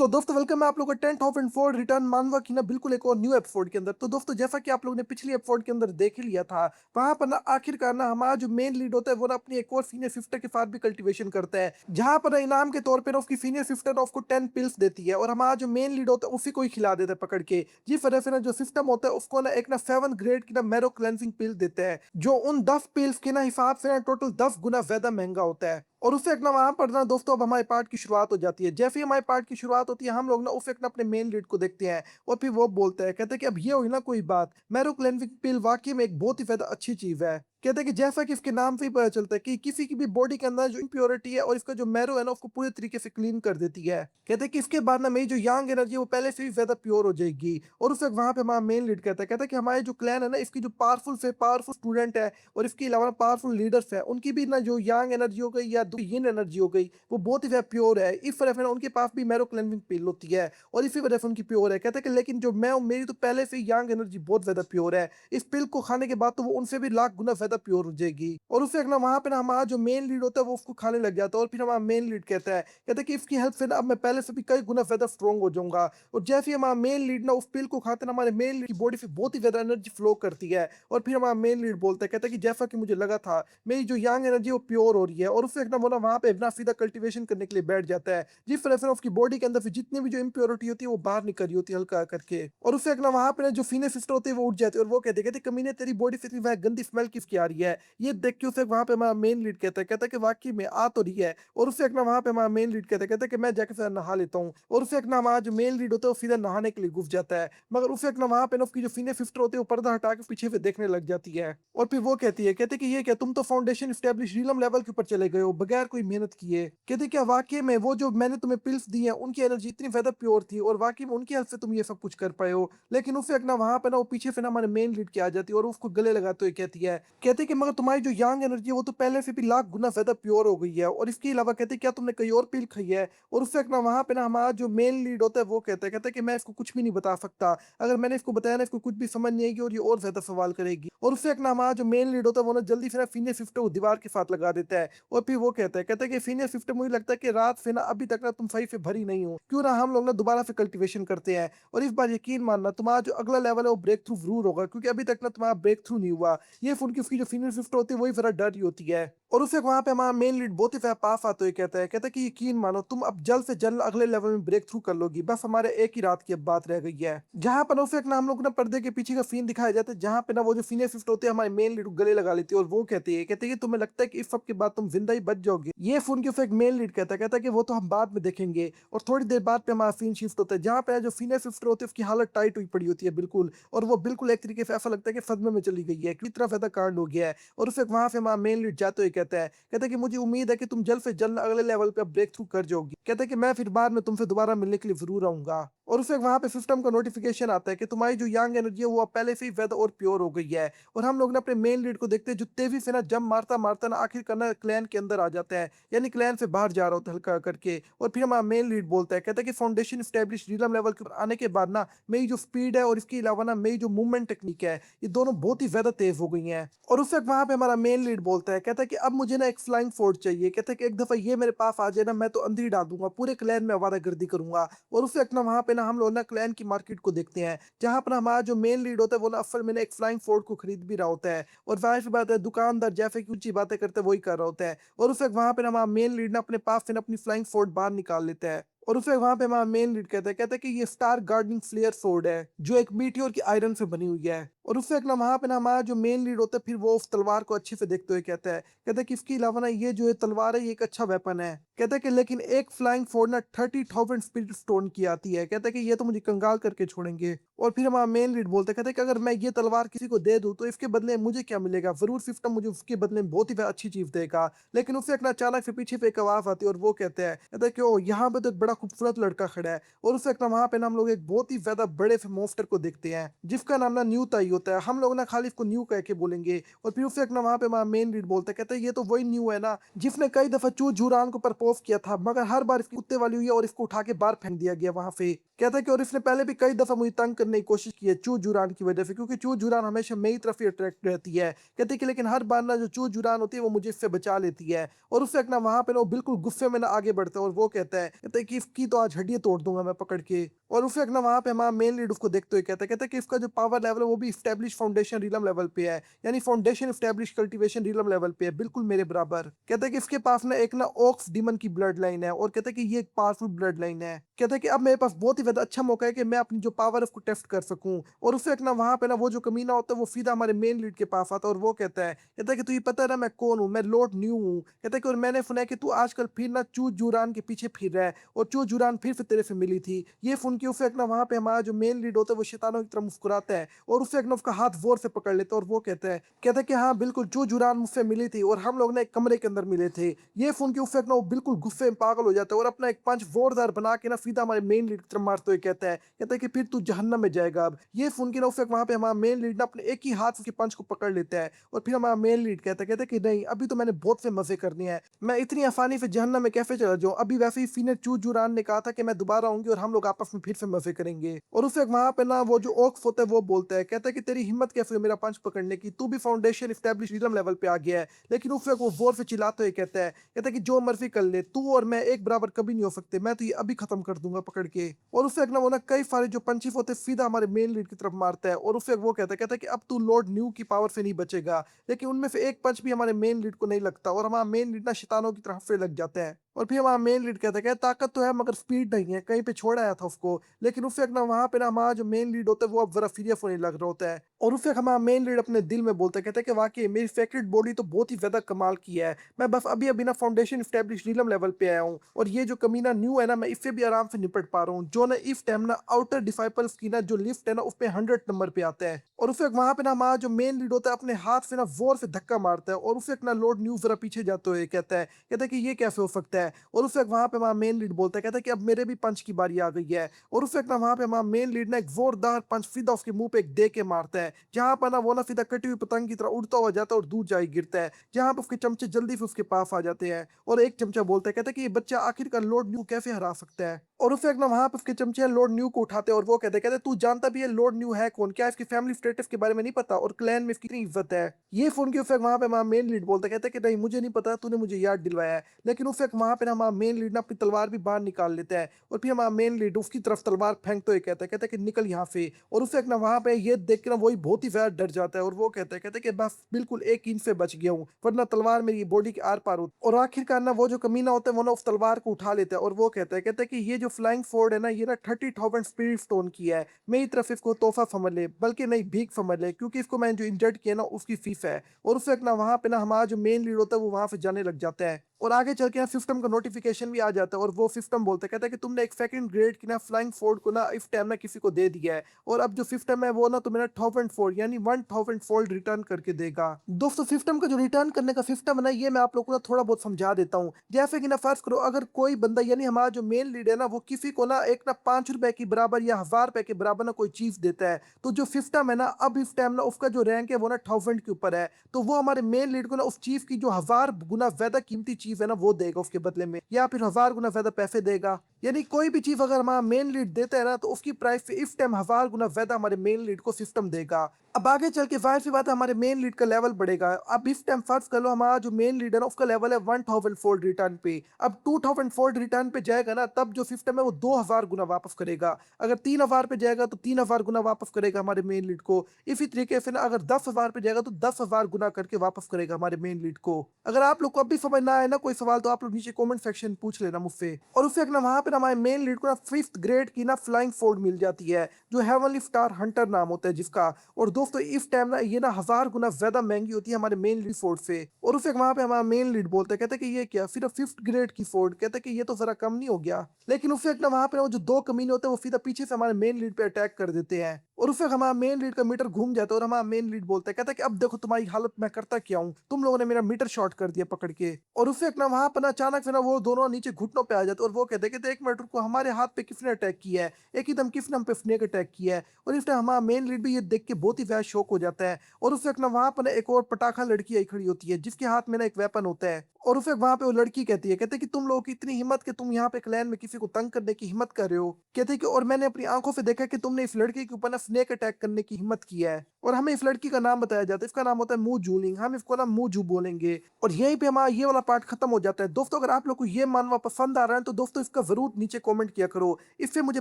तो दोस्तों वेलकम है आप लोगों का 10th of and Ford return मानवा की ना बिल्कुल एक और न्यू एपिसोड के अंदर। तो दोस्तों जैसा कि आप लोगों ने पिछली एपिसोड के अंदर देख ही लिया था, वहां पर ना आखिरकार ना हमारा जो मेन लीड होता है वो ना अपनी एक और फीमेल फिफ्टर के साथ भी कल्टीवेशन करता है, जहां पर ना इनाम के तौर पर उसकी फीमेल फिफ्टर ऑफ को 10 पिल्स देती है और हमारा जो मेन लीड होता है उसी को ही खिला देता है पकड़ के। जिस वजह से ना जो सिस्टम होता है उसको ना एक ना 7 ग्रेड की ना मैरो क्लेंसिंग पिल देते हैं, जो उन 10 पिल्स के ना हिसाब से ना टोटल 10 गुना ज्यादा महंगा होता है। और उस एक ना वहां पर ना दोस्तों अब हमारे पार्ट की शुरुआत हो जाती है। जैसे ही हमारे पार्ट की शुरुआत होती है हम लोग ना उस एक ना अपने मेन लीड को देखते हैं और फिर वो बोलते हैं, कहते हैं कि अब ये हुई ना कोई बात, मैरो क्लेंजिंग पिल वाकई में एक बहुत ही ज्यादा अच्छी चीज है। कहते हैं कि जैसा कि इसके नाम से ही पता चलता है कि किसी की भी बॉडी के अंदर जो इम्प्योरिटी है और इसका जो मैरो है ना उसको पूरे तरीके से क्लीन कर देती है। कहते हैं कि इसके बाद ना मेरी जो यंग एनर्जी है वो पहले से भी ज्यादा प्योर हो जाएगी। और उस वक्त वहां पे हमारा मेन लीड कहता है कि हमारे जो क्लैन है ना इसकी जो पावरफुल से पावरफुल स्टूडेंट है और इसके अलावा पावरफुल लीडर्स है उनकी भी ना जो यंग एनर्जी हो गई या यिन एनर्जी हो गई वो बहुत ही ज्यादा प्योर है। इस वजह से ना उनके पास भी मैरो क्लेंजिंग पिल होती है और इसी वजह से उनकी प्योर है। कहते हैं कि लेकिन जो मैं हूं मेरी तो पहले से यंग एनर्जी बहुत ज्यादा प्योर है, इस पिल को खाने के बाद तो वो उनसे भी लाख गुना ज्यादा प्योर हो जाएगी। और उससे ना वहां पे ना हमारा जो मेन लीड होता है वो उसको खाने लग जाता है और फिर हमारा मेन लीड कहता है कि इसकी हेल्प से ना अब मैं पहले से भी कई गुना ज्यादा स्ट्रॉन्ग हो जाऊंगा। और जैसे ही हमारा मेन लीड ना उस पिल को खाते ना हमारे मेन लीड की बॉडी से बहुत ही ज्यादा एनर्जी फ्लो करती है। और फिर हमारा मेन लीड बोलता है, कहता है कि जैसा कि मुझे लगा था मेरी जो यंग एनर्जी वो प्योर हो रही है। और उससे ना वो ना वहां पे अपना सीधा कल्टीवेशन करने के लिए बैठ जाता है, जिस तरह से ना उसकी बॉडी के अंदर से जितनी भी जो इम्प्योरिटी होती है वो बाहर निकल रही होती है हल्का करके। और उससे ना वहां पे ना जो फीने सिस्टर होती है वो उठ जाती है और वो कहते कमीने तेरी बॉडी से इतनी वह गंदी स्मेल किसकी आ रही है। ये देख के उसे वहां पे हमारा मेन लीड कहता है कि वाकई में आ तो रही है। और उससे एक ना वहां पे हमारा मेन लीड कहता है कि मैं जाके फिर नहा लेता हूँ। और उससे एक ना हमारा जो मेन लीड होता है वो सीधा नहाने के लिए घुस जाता है, मगर उसे एक ना वहां पे ना उसकी जो फीने सिस्टर होती है वो पर्दा हटा के पीछे से देखने लग जाती है। और फिर वो कहती है कि ये क्या तुम तो फाउंडेशन स्टेब्लिश रीलम लेवल के ऊपर चले गए हो बगैर कोई मेहनत किए। कहते क्या वाकई में वो जो मैंने तुम्हें पिल्स दी है उनकी एनर्जी इतनी ज्यादा प्योर थी और वाकई में उनकी हेल्प से तुम ये सब कुछ कर पाए हो। लेकिन उसे एक ना वहां पे ना वो पीछे से ना हमारे मेन लीड के आ जाती है और उसको गले लगाते हुए कहती है कि मगर तुम्हारी जो यंग एनर्जी है वो तो पहले से भी लाख गुना ज्यादा प्योर हो गई है। और इसके अलावा कहते हैं क्या तुमने कई और पिल खाई है। और उससे एक ना वहां पे ना हमारा जो मेन लीड होता है वो कहता है कि मैं इसको कुछ भी नहीं बता सकता, अगर मैंने इसको बताया ना इसको कुछ भी समझ नहीं आएगी और ये और ज्यादा सवाल करेगी। और उससे एक ना हमारा जो मेन लीड होता है वो ना जल्दी से ना फीनियर फिफ्थ को दीवार के साथ लगा देता है। और फिर वो कहता है कि फीनियर फिफ्थ मुझे लगता है कि रात से ना अभी तक ना तुम सही से भरी नहीं हो, क्यों ना हम लोग ना दोबारा से कल्टीवेशन करते हैं। और इस बार यकीन मानना तुम्हारा जो अगला लेवल है वो ब्रेक थ्रू जरूर होगा, क्योंकि अभी तक ना तुम्हारा ब्रेक थ्रू नहीं हुआ। ये फोन की उसकी जो फीनियर फिफ्थ होती है वही जरा डर ही होती है। और उसे वहां पे हमारा मेन लीड बहुत ही ज्यादा पास आते हुए कहता है कि यकीन मानो तुम अब जल्द से जल्द अगले लेवल में ब्रेक थ्रू कर लोगी, बस हमारे एक ही रात की अब बात रह गई है। जहां पर उसे एक ना हम लोग ना पर्दे के पीछे का सीन दिखाया जाता है, जहां पे ना वो जो फीनियर फिफ्थ होते हैं हमारे मेन लीड को गले लगा लेती है और वो कहती है कि तुम्हें लगता है कि इस सब के बाद तुम जिंदा ही बच जाओगे। ये फोन के उसे एक मेन लीड कहता है कि वो तो हम बाद में देखेंगे। और थोड़ी देर बाद पे हमारा सीन शिफ्ट होता है, जहां पे जो फीनियर फिफ्थ होती है उसकी हालत टाइट हुई पड़ी होती है बिल्कुल, और वो बिल्कुल एक तरीके से ऐसा लगता है कि सदमे में चली गई है, इतना ज्यादा कांड हो गया है। और उसे वहां से हमारा मेन लीड जाते हुए कहता है कि मुझे उम्मीद है कि तुम जल्द से जल्द अगले लेवल पे ब्रेक थ्रू कर जाओगी। कहता है कि मैं फिर बाद में तुमसे दोबारा मिलने के लिए जरूर आऊंगा। और उसे वहां पे सिस्टम का नोटिफिकेशन आता है कि तुम्हारी जो यंग एनर्जी है वो अब पहले से ही ज्यादा और प्योर हो गई है। और हम लोग ना अपने मेन लीड को देखते हैं जो तेजी से ना जंप मारता मारता ना आखिर करना क्लैन के अंदर आ जाता है, यानी क्लैन से बाहर जा रहा होता है हल्का करके। और फिर हमारा मेन लीड बोलता है, कहता है कि फाउंडेशन स्टेब्लिश रीलम लेवल के ऊपर आने के बाद ना मेरी जो स्पीड है और इसके अलावा ना मेरी जो मूवमेंट टेक्निक है ये दोनों बहुत ही ज्यादा तेज हो गई हैं। और उस वक्त वहां पे हमारा मेन लीड बोलता है, कहता है कि अब मुझे ना एक फ्लाइंग फोर्ड चाहिए। कहता है कि एक दफा ये मेरे पास आ जाए ना मैं तो अंदर ही डाल दूंगा, पूरे क्लैन में आवारागर्दी करूंगा। और उस वक्त ना वहां पे ना हम लोग ना क्लैन की मार्केट को देखते हैं, जहां पर हमारा जो मेन लीड होता है वो ना असल में ना एक फ्लाइंग फोर्ड को खरीद भी रहा होता है। और जाहिर सी बात है दुकानदार जैसे की ऊंची बातें करते हैं वही कर रहा होता है। और उस वक्त वहां पे ना हमारा मेन लीड ना अपने पास से ना अपनी फ्लाइंग फोर्ड बाहर निकाल लेता है। और उसे वहां पे हमारा मेन लीड कहता है कि ये स्टार गार्डनिंग फ्लेयर सोर्ड है जो एक मीटियोर की आयरन से बनी हुई है। और उससे एक ना वहां पे ना हमारा जो मेन लीड होता है फिर वो उस तलवार को अच्छे से देखते हुए कहता है कि इसके अलावा ना ये जो है तलवार है ये एक अच्छा वेपन है। कहता है कि लेकिन एक फ्लाइंग फोर्ड ना 30,000 स्पिरिट स्टोन की आती है। कहता है कि ये तो मुझे कंगाल करके छोड़ेंगे। और फिर हमारा मेन लीड बोलता है, कहता है कि अगर मैं ये तलवार किसी को दे दूं तो इसके बदले मुझे क्या मिलेगा, जरूर सिस्टम मुझे उसके बदले में बहुत ही अच्छी चीज देगा। लेकिन उससे एक ना अचानक से पीछे पे एक आवाज आती है और वो कहता है कि ओ यहाँ पे तो एक बड़ा खूबसूरत लड़का खड़ा है। और उससे एक ना वहां पे ना हम लोग एक बहुत ही ज्यादा बड़े से मॉन्स्टर को देखते हैं जिसका नाम ना न्यू होता है। हम लोग ना खाली इसको न्यू कह के बोलेंगे और फिर उससे एक ना वहाँ पे हमारा मेन लीड बोलता है, कहता है ये तो वही न्यू है ना जिसने कई दफ़ा चू जूरान को प्रपोज़ किया था, मगर हर बार इसकी कुत्ते वाली हुई है और इसको उठा के बाहर फेंक दिया गया वहाँ पे। कहता है कि और इसने पहले भी कई दफ़ा मुझे तंग करने की कोशिश की है चू जूरान की वज़ह से, क्योंकि चू जूरान हमेशा मेरी तरफ ही अट्रैक्ट रहती है। कहते हैं कि लेकिन हर बार ना जो चू जूरान होती है वो मुझे इससे बचा लेती है। और उससे एक ना वहाँ पे ना वो बिल्कुल गुस्से में ना आगे बढ़ता है और वो कहता है कि इसकी तो आज हड्डियाँ तोड़ दूँगा मैं पकड़ के। और उससे एक ना वहाँ पे हमारा मेन लीड उसको देखते हुए कहता है कि इसका जो पावर लेवल है वो भी एस्टेब्लिश फाउंडेशन रिलम लेवल पे है। यानी foundation establish cultivation realm level पे है, बिल्कुल मेरे बराबर। कहता है कि इसके पास ना एक ना ओक्स डीमन की ब्लड लाइन है और कहता है कि ये एक पावरफुल ब्लड लाइन है। कहता है कि अब मेरे पास बहुत ही ज़्यादा अच्छा मौका है कि मैं अपनी जो पावर है उसको टेस्ट कर सकूँ। और उससे एक ना वहाँ पे ना वो जो कमीना होता है वो सीधा हमारे मेन लीड के पास आता है और वो कहता है कि तुझे पता है ना मैं कौन हूँ? मैं लॉर्ड न्यू हूँ। कहता है कि और मैंने सुना है कि तू आजकल फिर ना चू जूरान के पीछे फिर रहा है और चू जूरान फिर से तेरे से मिली थी। ये सुन के उसे एक ना वहाँ पे हमारा जो मेन लीड होता है वो शैतानों की तरह मुस्कुराता है और उससे एक ना उसका हाथ ज़ोर से पकड़ लेता है और वो कहता है कि हाँ बिल्कुल चू जूरान मुझसे मिली थी और हम लोग ना एक कमरे के अंदर मिले थे। ये सुन के उसे एक ना वो बिल्कुल गुस्से में पागल हो जाता है और अपना एक पंच ज़ोरदार बना के ना सीधा हमारे मेन लीड की तरफ मारते हुए कहता है कि फिर तू जहन्नम में जाएगा अब। ये सुन के ना उसे वहाँ पे हमारा मेन लीड ना अपने एक ही हाथ उसके पंच को पकड़ लेता है और फिर हमारा मेन लीड कहता है कि नहीं अभी तो मैंने बहुत से मज़े करने हैं। मैं इतनी आसानी से जहन्नम में कैसे चला जाऊँ? अभी वैसे ही सीनियर चू जुरान ने कहा था कि मैं दोबारा आऊँगी और हम लोग आपस में फिर से मज़े करेंगे। और उसे वहाँ पे ना वो जो ओक्स होता है वो बोलता है, कहता है कि तेरी हिम्मत कैसे हुई मेरा पंच पकड़ने की? तू भी फाउंडेशन एस्टेब्लिश रिदम लेवल पे आ गया है। लेकिन उसे वो ज़ोर से चिल्लाते हुए कहता है कि जो मर्ज़ी कर ले, तू और मैं एक बराबर कभी नहीं हो सकते। मैं तो ये अभी खत्म कर दूँगा पकड़ के। और उसे एक ना वो ना कई सारे जो पंचेस होते हैं सीधा हमारे मेन लीड की तरफ मारता है और उसे वो कहता है कि अब तू लॉर्ड न्यू की पावर से नहीं बचेगा। लेकिन उनमें से एक पंच भी हमारे मेन लीड को नहीं लगता और हमारा मेन लीड ना शैतानों की तरफ से लग जाता है। और फिर हमारा मेन लीड कहता है कि ताकत तो है मगर स्पीड नहीं है, कहीं पे छोड़ आया था उसको। लेकिन उस वक़्त ना वहाँ पे ना हमारा जो मेन लीड होता है वो अब ज़रा सीरियस होने लग रहा होता है। और उस वक़्त हमारा मेन लीड अपने दिल में बोलता है, कहता है कि वाक़ई मेरी फैक्ट्री बॉडी तो बहुत ही ज़्यादा कमाल की है। मैं बस अभी-अभी ना फाउंडेशन एस्टेब्लिश नीलम लेवल पे आया हूँ और ये जो कमीना न्यू है ना मैं इससे भी आराम से निपट पा रहा हूँ। जो ना इस टाइम ना आउटर डिसाइपल्स की ना जो लिफ्ट है ना उसपे 100 नंबर पे आता है। और उस वक़्त वहाँ पे ना हमारा जो मेन लीड होता है अपने हाथ से ना ज़ोर से धक्का मारता है और उस वक़्त ना लॉर्ड न्यू ज़रा पीछे जाते हुए कहता है कि ये कैसे हो सकता है? और उस वक़्त वहाँ पे हमारा मेन लीड बोलता है, कहता है कि अब मेरे भी पंच की बारी आ गई है। और उस वक़्त ना वहाँ पे हमारा मेन लीड ना एक ज़ोरदार पंच सीधा उसके मुँह पे एक दे के मारता है। जहाँ पर ना वो ना सीधा कटी हुई पतंग की तरह उड़ता हुआ जाता है और दूर जा गिरता है। जहाँ पे उसके चमचे जल्दी से उसके पास आ जाते हैं और एक चमचा बोलता है, कहता है कि ये बच्चा आखिरकार लॉर्ड न्यू कैसे हरा सकता है? और उस वक़्त ना वहाँ पे उसके चमचे लॉर्ड न्यू को उठाते हैं और वो कहते हैं तू जानता भी है लॉर्ड न्यू है कौन? क्या इसकी फैमिली स्टेटस के बारे में नहीं पता और क्लैन में इसकी कितनी इज़्ज़त है? ये सुन के उस वक़्त वहाँ पे हमारा मेन लीड बोलता है, कहता है कि नहीं मुझे नहीं पता, तूने मुझे याद दिलवाया है। लेकिन उस वक़्त वहाँ पे ना हमारा मेन लीड ना अपनी तलवार भी बाहर निकाल लेता है और फिर हमारा मेन लीड उसकी तरफ तलवार फेंकते हुए कहता है कि निकल यहाँ से। और उस वक़्त ना वहाँ पे ये देख के ना वही बहुत ही ज़्यादा डर जाता है और वो कहता है कि बस बिल्कुल 1 इंच से बच गया हूँ, वरना तलवार मेरी बॉडी के आर-पार होती। और आखिरकार ना वो जो कमीना होता है वो ना उस तलवार को उठा लेता है और वो कहता है कि ये जो फ्लाइंग फोर्ड है ना ये ना 30,000 स्पिरिट स्टोन की है। मेरी तरफ से इसको तोहफ़ा समझ ले, बल्कि नहीं भीख समझ ले, क्योंकि इसको मैंने जो इंजर्ड किया ना उसकी फीस है। और उस वक़्त ना वहाँ पे ना हमारा जो मेन लीड होता है वो वहाँ से जाने लग जाता है। और आगे चल के ना सिस्टम का नोटिफ़िकेशन भी आ जाता है और वो सिस्टम बोलता है, कहता है कि तुमने एक सेकंड ग्रेड की ना फ्लाइंग फोर्ड को ना इस टाइम ना किसी को दे दिया है और अब जो सिस्टम है वो ना तुम्हें ना 1000 फोल्ड यानी 1000 फोल्ड रिटर्न करके देगा। दोस्तों सिस्टम का जो रिटर्न करने का सिस्टम है ना ये मैं आप लोगों को ना थोड़ा बहुत समझा देता हूँ। जैसे कि ना फर्ज करो अगर कोई बंदा यानी हमारा जो मेन लीड है ना वो किसी को ना एक ना 5 रुपए की बराबर या 1000 रुपए के बराबर ना कोई चीज़ देता है, तो जो सिस्टम है ना अब इस टाइम ना उसका जो रैंक है वो ना 1000 के ऊपर है। तो वो हमारे मेन लीड को ना उस चीज़ की जो 1000 गुना ज़्यादा कीमती चीज़ है ना वो देगा उसके बदले में, या फिर 1000 गुना ज़्यादा पैसे देगा। यानी कोई भी चीज़ अगर हमारा मेन लीड देता है ना तो उसकी प्राइस से इस टाइम 1000 गुना ज़्यादा हमारे मेन लीड को सिस्टम देगा। अब आगे चल के ज़ाहिर-सी बात है हमारे मेन लीड का लेवल बढ़ेगा। अब इस टाइम फ़र्ज़ कर लो हमारा जो मेन लीड है ना उसका लेवल है 1000 फोल्ड रिटर्न पे। अब 2000 फोल्ड रिटर्न पे जाएगा ना तब जो सिस्टम है वो 2000 गुना वापस करेगा। अगर 3000 पे जाएगा तो 3000 गुना वापस करेगा हमारे मेन लीड को। इसी तरीके से ना अगर 10,000 पे जाएगा तो 10,000 गुना करके वापस करेगा हमारे मेन लीड को। अगर आप लोग को अब भी समझ ना आए ना कोई सवाल तो आप लोग नीचे कमेंट सेक्शन पूछ लेना मुझसे। और उससे एक ना वहाँ पे ना हमारे मेन लीड को ना 5th ग्रेड की ना फ्लाइंग फोर्ड मिल जाती है, जो हेवनली स्टार हंटर नाम होता है जिसका। और दोस्तों इस टाइम ना ये ना 1000 गुना ज़्यादा महँगी होती है हमारे मेन लीड फोर्ड से। और उससे वहाँ पे हमारा मेन लीड बोलता है, कहता है कि ये क्या? सिर्फ 5th ग्रेड की फोर्ड, कहता है कि ये तो ज़रा कम नहीं हो गया? लेकिन उससे एक ना वहाँ पे ना वो जो 2 कमीने होते हैं वो सीधा पीछे से हमारे मेन लीड पे अटैक कर देते हैं। और फिर हमारा मेन लीड का मीटर घूम जाता है और हमारा मेन लीड बोलता है, कहता है कि अब देखो तुम्हारी हालत मैं करता क्या हूँ, तुम लोगों ने मेरा मीटर शॉर्ट कर दिया पकड़ के। और फिर ना वहां पर ना अचानक से ना वो दोनों नीचे घुटनों पे आ जाते हैं और वो कहते हैं, एक मिनट रुको, हमारे हाथ पे किसने अटैक किया है, एक ही दम किसने हम पे स्नेक अटैक किया है। और इस टाइम हमारा मेन लीड भी ये देख के बहुत ही ज्यादा शौक हो जाता है। और उस वक्त ना वहां पर ना एक और पटाखा लड़की आई खड़ी होती है जिसके हाथ में ना एक वेपन होता है। और उस वक्त वहां पे वो लड़की कहती है, कहते हैं कि तुम लोगों की इतनी हिम्मत कि तुम यहाँ पे क्लैन में किसी को तंग करने की हिम्मत कर रहे हो। कहते हैं कि और मैंने अपनी आंखों से देखा कि तुमने इस लड़के के ऊपर ना स्नेक अटैक करने की हिम्मत किया है। और हमें इस लड़की का नाम बताया जाता है, इसका नाम होता है मू जूलिंग, हम इसको ना मूजू बोलेंगे। और यहीं पे हमारा ये वाला पार्ट खत्म हो जाता है। दोस्तों अगर आप लोग को ये मानवा पसंद आ रहा है तो दोस्तों इसका जरूर नीचे कमेंट किया करो। इससे मुझे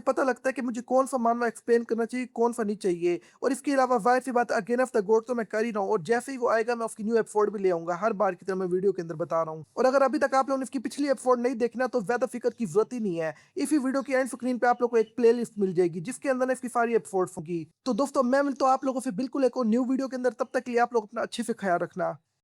पता लगता है कि मुझे कौन सा मानवा एक्सप्लेन करना चाहिए, कौन सा नहीं चाहिए। और इसके अलावा जाहिर सी बात, अगेन ऑफ द गॉड तो मैं कर ही रहा हूँ, और जैसे ही वो आएगा मैं उसकी न्यू एपिसोड भी ले आऊंगा, हर बार की तरह मैं वीडियो के अंदर बता रहा हूँ। और अगर अभी तक आप लोगों ने इसकी पिछली एपिसोड नहीं देखना तो ज्यादा फिक्र की जरूरत ही नहीं है। इसी वीडियो की एंड स्क्रीन पे आप लोग को एक प्लेलिस्ट मिल जाएगी जिसके अंदर ना इसकी सारी एपिसोड्स होंगी। तो दोस्तों मैं मिलता हूँ आप लोगों से बिल्कुल एक और न्यू वीडियो के अंदर, तब तक के लिए आप लोग अपना अच्छे से ख्याल रखना।